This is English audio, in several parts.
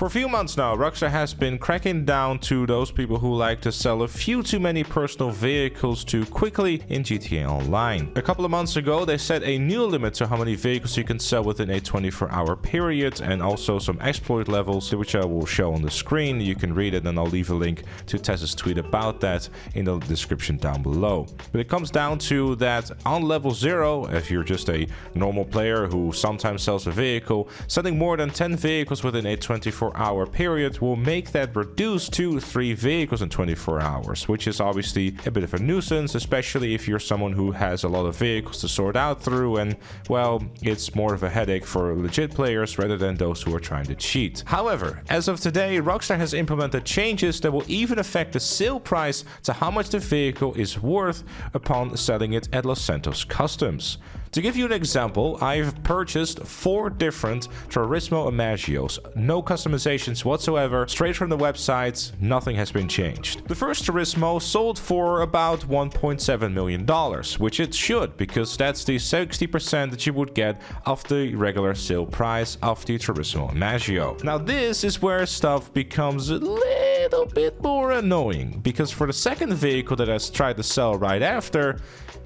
For a few months now, Rockstar has been cracking down to those people who like to sell a few too many personal vehicles too quickly in GTA Online. A couple of months ago, they set a new limit to how many vehicles you can sell within a 24-hour period, and also some exploit levels, which I will show on the screen. You can read it, and I'll leave a link to Tess's tweet about that in the description down below. But it comes down to that on level 0, if you're just a normal player who sometimes sells a vehicle, selling more than 10 vehicles within a 24-hour period will make that reduce to 3 vehicles in 24 hours, which is obviously a bit of a nuisance, especially if you're someone who has a lot of vehicles to sort out through, and well, it's more of a headache for legit players rather than those who are trying to cheat. However, as of today, Rockstar has implemented changes that will even affect the sale price to how much the vehicle is worth upon selling it at Los Santos Customs. To give you an example, I've purchased 4 different Turismo Imagios. No customizations whatsoever, straight from the website, nothing has been changed. The first Turismo sold for about $1.7 million, which it should, because that's the 60% that you would get of the regular sale price of the Turismo Imagio. Now this is where stuff becomes a little bit more annoying, because for the second vehicle that I tried to sell right after,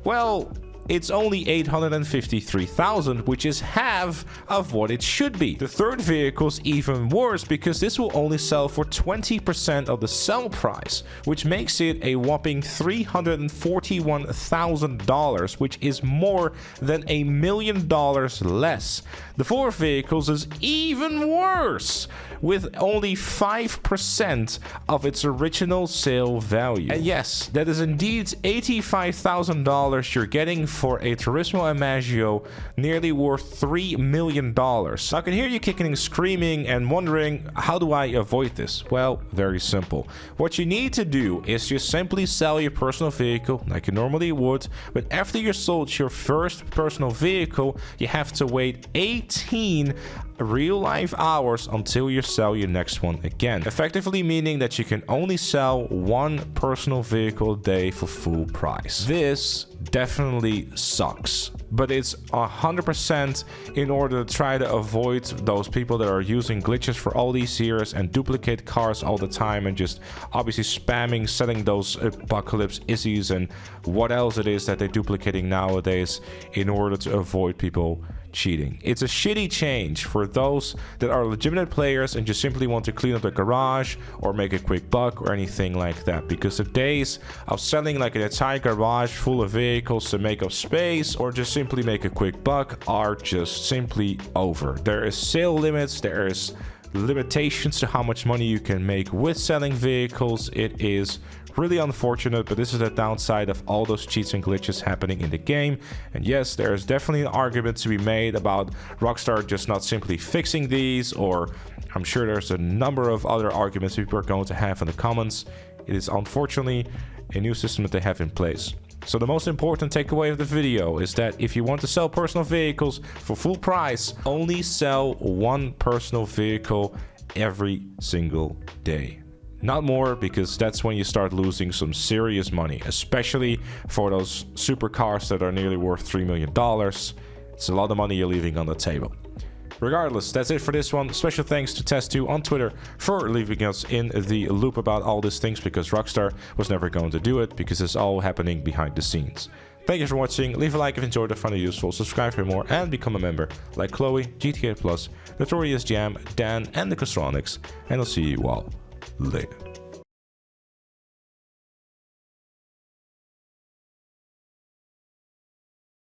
well, it's only $853,000, which is half of what it should be. The third vehicle's even worse, because this will only sell for 20% of the sell price, which makes it a whopping $341,000, which is more than $1 million less. The fourth vehicles is even worse, with only 5% of its original sale value. And yes, that is indeed $85,000 you're getting for a Turismo Imaggio, nearly worth $3 million. Now I can hear you kicking and screaming and wondering, how do I avoid this? Well, very simple. What you need to do is just simply sell your personal vehicle like you normally would, but after you sold your first personal vehicle, you have to wait 18 real-life hours until you sell your next one again, effectively meaning that you can only sell 1 personal vehicle a day for full price. This definitely sucks, but it's 100% in order to try to avoid those people that are using glitches for all these years and duplicate cars all the time and just obviously spamming selling those apocalypse izzies and what else it is that they're duplicating nowadays in order to avoid people cheating. It's a shitty change for those that are legitimate players and just simply want to clean up the garage or make a quick buck or anything like that, because the days of selling like an entire garage full of vehicles to make up space or just simply make a quick buck are just simply over. There is sale limits, there is limitations to how much money you can make with selling vehicles. It is really unfortunate, but this is the downside of all those cheats and glitches happening in the game. And yes, there is definitely an argument to be made about Rockstar just not simply fixing these, or I'm sure there's a number of other arguments people are going to have in the comments. It is unfortunately a new system that they have in place. So the most important takeaway of the video is that if you want to sell personal vehicles for full price, only sell 1 personal vehicle every single day. Not more, because that's when you start losing some serious money, especially for those supercars that are nearly worth $3 million. It's a lot of money you're leaving on the table. Regardless, that's it for this one. Special thanks to Tess2 on Twitter for leaving us in the loop about all these things, because Rockstar was never going to do it, because it's all happening behind the scenes. Thank you for watching. Leave a like if you enjoyed or found it useful. Subscribe for more and become a member like Chloe, GTA Plus, Notorious Jam, Dan, and the Castronics. And I'll see you all later.